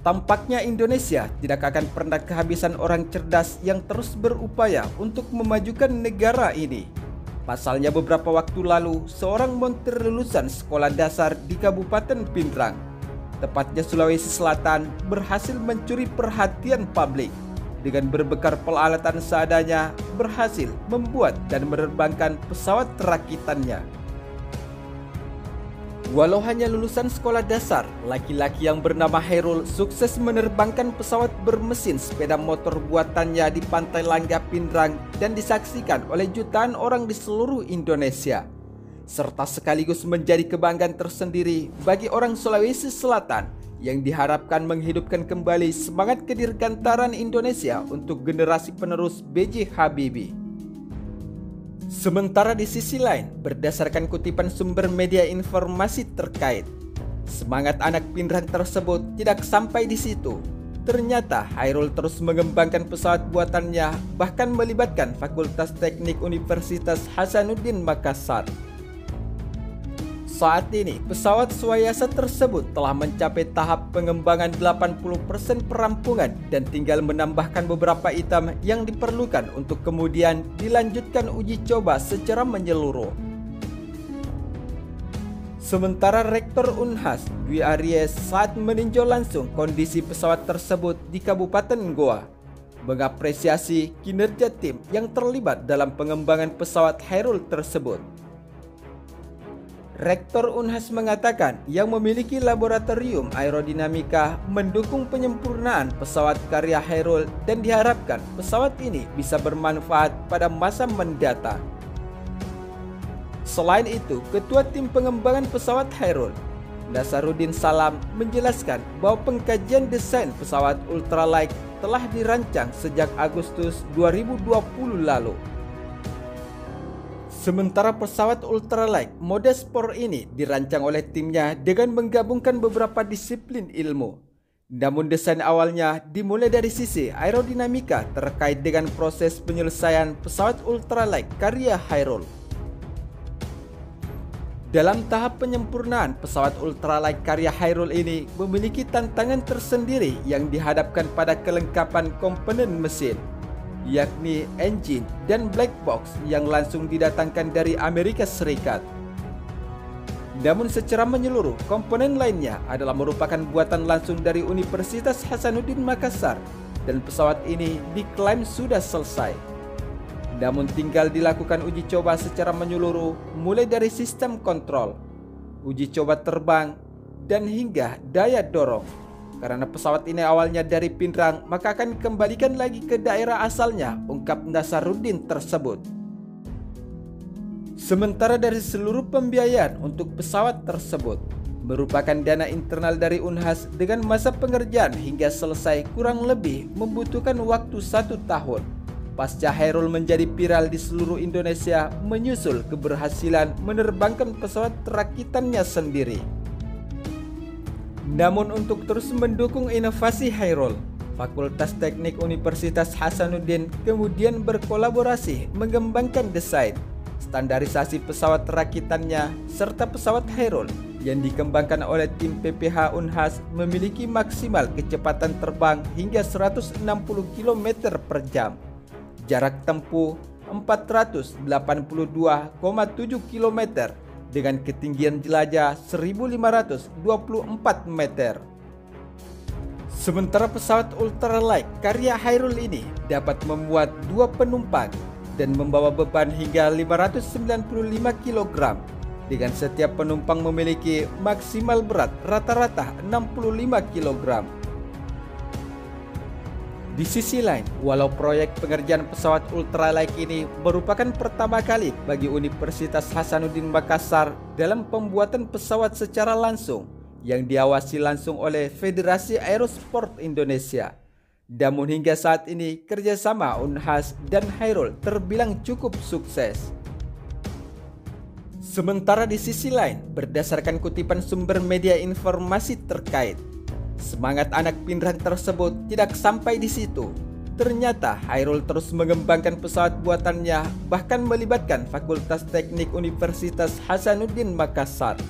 Tampaknya Indonesia tidak akan pernah kehabisan orang cerdas yang terus berupaya untuk memajukan negara ini. Pasalnya beberapa waktu lalu, seorang montir lulusan sekolah dasar di Kabupaten Pindrang, tepatnya Sulawesi Selatan, berhasil mencuri perhatian publik. Dengan berbekal peralatan seadanya, berhasil membuat dan menerbangkan pesawat rakitannya. Walau hanya lulusan sekolah dasar, laki-laki yang bernama Hairul sukses menerbangkan pesawat bermesin sepeda motor buatannya di Pantai Langga Pindrang dan disaksikan oleh jutaan orang di seluruh Indonesia, serta sekaligus menjadi kebanggaan tersendiri bagi orang Sulawesi Selatan yang diharapkan menghidupkan kembali semangat kedirgantaran Indonesia untuk generasi penerus B.J. Habibie. Sementara di sisi lain, berdasarkan kutipan sumber media informasi terkait, semangat anak Pindrang tersebut tidak sampai di situ. Ternyata Hairul terus mengembangkan pesawat buatannya, bahkan melibatkan Fakultas Teknik Universitas Hasanuddin Makassar. Saat ini, pesawat Swayasa tersebut telah mencapai tahap pengembangan 80% perampungan dan tinggal menambahkan beberapa item yang diperlukan untuk kemudian dilanjutkan uji coba secara menyeluruh. Sementara Rektor Unhas, Dwi Aries, saat meninjau langsung kondisi pesawat tersebut di Kabupaten Goa, mengapresiasi kinerja tim yang terlibat dalam pengembangan pesawat Hairul tersebut. Rektor Unhas mengatakan yang memiliki laboratorium aerodinamika mendukung penyempurnaan pesawat karya Hairul dan diharapkan pesawat ini bisa bermanfaat pada masa mendatang. Selain itu, Ketua Tim Pengembangan Pesawat Hairul, Nasaruddin Salam, menjelaskan bahwa pengkajian desain pesawat ultralight telah dirancang sejak Agustus 2020 lalu. Sementara pesawat ultralight mode sport ini dirancang oleh timnya dengan menggabungkan beberapa disiplin ilmu. Namun desain awalnya dimulai dari sisi aerodinamika terkait dengan proses penyelesaian pesawat ultralight karya Hairul. Dalam tahap penyempurnaan, pesawat ultralight karya Hairul ini memiliki tantangan tersendiri yang dihadapkan pada kelengkapan komponen mesin, yakni engine dan black box yang langsung didatangkan dari Amerika Serikat. Namun secara menyeluruh, komponen lainnya adalah merupakan buatan langsung dari Universitas Hasanuddin Makassar dan pesawat ini diklaim sudah selesai. Namun tinggal dilakukan uji coba secara menyeluruh mulai dari sistem kontrol, uji coba terbang, dan hingga daya dorong. Karena pesawat ini awalnya dari Pindrang, maka akan dikembalikan lagi ke daerah asalnya, ungkap Nasaruddin tersebut. Sementara dari seluruh pembiayaan untuk pesawat tersebut merupakan dana internal dari Unhas dengan masa pengerjaan hingga selesai kurang lebih membutuhkan waktu 1 tahun. Pasca Hairul menjadi viral di seluruh Indonesia menyusul keberhasilan menerbangkan pesawat rakitannya sendiri. Namun untuk terus mendukung inovasi Hairul, Fakultas Teknik Universitas Hasanuddin kemudian berkolaborasi mengembangkan desain, standarisasi pesawat rakitannya, serta pesawat Hairul yang dikembangkan oleh tim PPH Unhas memiliki maksimal kecepatan terbang hingga 160 km per jam, jarak tempuh 482,7 km, dengan ketinggian jelajah 1524 meter. Sementara pesawat ultralight karya Hairul ini dapat memuat 2 penumpang dan membawa beban hingga 595 kg, dengan setiap penumpang memiliki maksimal berat rata-rata 65 kg. Di sisi lain, walau proyek pengerjaan pesawat ultralight ini merupakan pertama kali bagi Universitas Hasanuddin Makassar dalam pembuatan pesawat secara langsung yang diawasi langsung oleh Federasi Aerosport Indonesia, namun hingga saat ini kerjasama Unhas dan Hairul terbilang cukup sukses. Sementara di sisi lain, berdasarkan kutipan sumber media informasi terkait, semangat anak Pindrang tersebut tidak sampai di situ. Ternyata Hairul terus mengembangkan pesawat buatannya, bahkan melibatkan Fakultas Teknik Universitas Hasanuddin Makassar.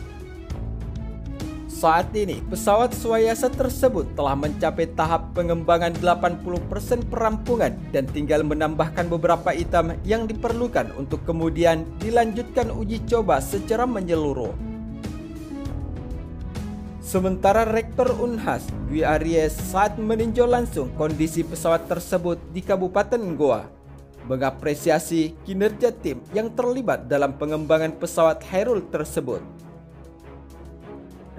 Saat ini, pesawat Swayasa tersebut telah mencapai tahap pengembangan 80% perampungan dan tinggal menambahkan beberapa item yang diperlukan untuk kemudian dilanjutkan uji coba secara menyeluruh. Sementara Rektor Unhas, Dwi Aries, saat meninjau langsung kondisi pesawat tersebut di Kabupaten Goa, mengapresiasi kinerja tim yang terlibat dalam pengembangan pesawat Hairul tersebut.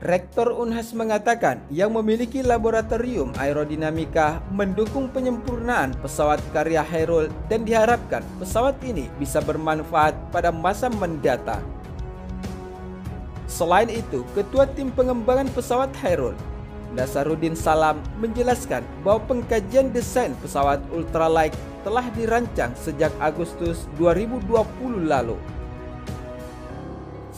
Rektor Unhas mengatakan yang memiliki laboratorium aerodinamika mendukung penyempurnaan pesawat karya Hairul dan diharapkan pesawat ini bisa bermanfaat pada masa mendatang. Selain itu, Ketua Tim Pengembangan Pesawat Hairul, Nasaruddin Salam, menjelaskan bahwa pengkajian desain pesawat ultralight telah dirancang sejak Agustus 2020 lalu.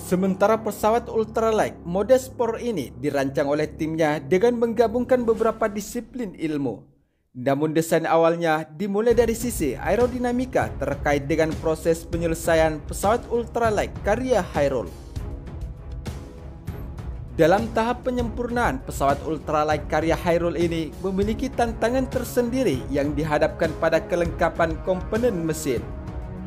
Sementara pesawat ultralight mode sport ini dirancang oleh timnya dengan menggabungkan beberapa disiplin ilmu. Namun desain awalnya dimulai dari sisi aerodinamika terkait dengan proses penyelesaian pesawat ultralight karya Hairul. Dalam tahap penyempurnaan, pesawat ultralight karya Hairul ini memiliki tantangan tersendiri yang dihadapkan pada kelengkapan komponen mesin,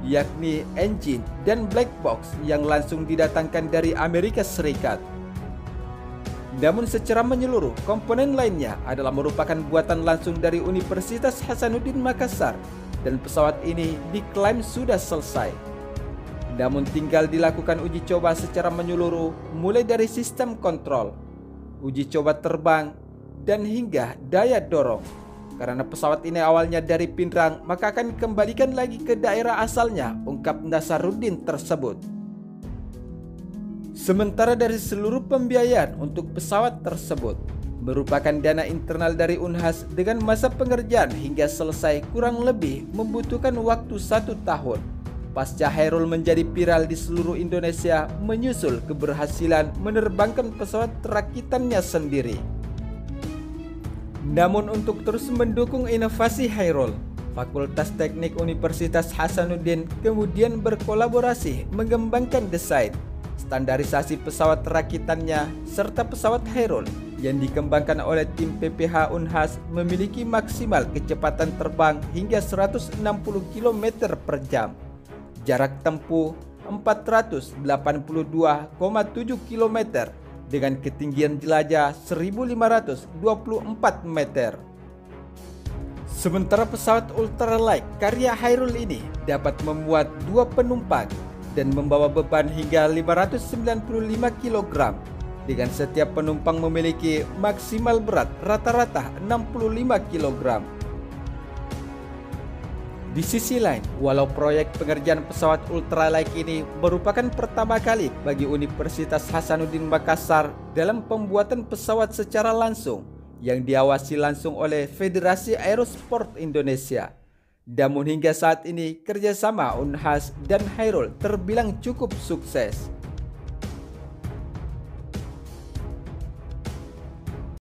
yakni engine dan black box yang langsung didatangkan dari Amerika Serikat. Namun secara menyeluruh, komponen lainnya adalah merupakan buatan langsung dari Universitas Hasanuddin Makassar dan pesawat ini diklaim sudah selesai. Namun tinggal dilakukan uji coba secara menyeluruh mulai dari sistem kontrol, uji coba terbang, dan hingga daya dorong. Karena pesawat ini awalnya dari Pindrang, maka akan dikembalikan lagi ke daerah asalnya, ungkap Nasaruddin tersebut. Sementara dari seluruh pembiayaan untuk pesawat tersebut merupakan dana internal dari Unhas dengan masa pengerjaan hingga selesai kurang lebih membutuhkan waktu 1 tahun. Pasca Hairul menjadi viral di seluruh Indonesia menyusul keberhasilan menerbangkan pesawat rakitannya sendiri. Namun untuk terus mendukung inovasi Hairul, Fakultas Teknik Universitas Hasanuddin kemudian berkolaborasi mengembangkan desain, standarisasi pesawat rakitannya, serta pesawat Hairul yang dikembangkan oleh tim PPH Unhas memiliki maksimal kecepatan terbang hingga 160 km per jam. Jarak tempuh 482,7 km dengan ketinggian jelajah 1.524 meter. Sementara pesawat ultralight karya Hairul ini dapat memuat 2 penumpang dan membawa beban hingga 595 kg dengan setiap penumpang memiliki maksimal berat rata-rata 65 kg. Di sisi lain, walau proyek pengerjaan pesawat ultralight ini merupakan pertama kali bagi Universitas Hasanuddin Makassar dalam pembuatan pesawat secara langsung yang diawasi langsung oleh Federasi Aerosport Indonesia. Namun hingga saat ini kerjasama Unhas dan Hairul terbilang cukup sukses.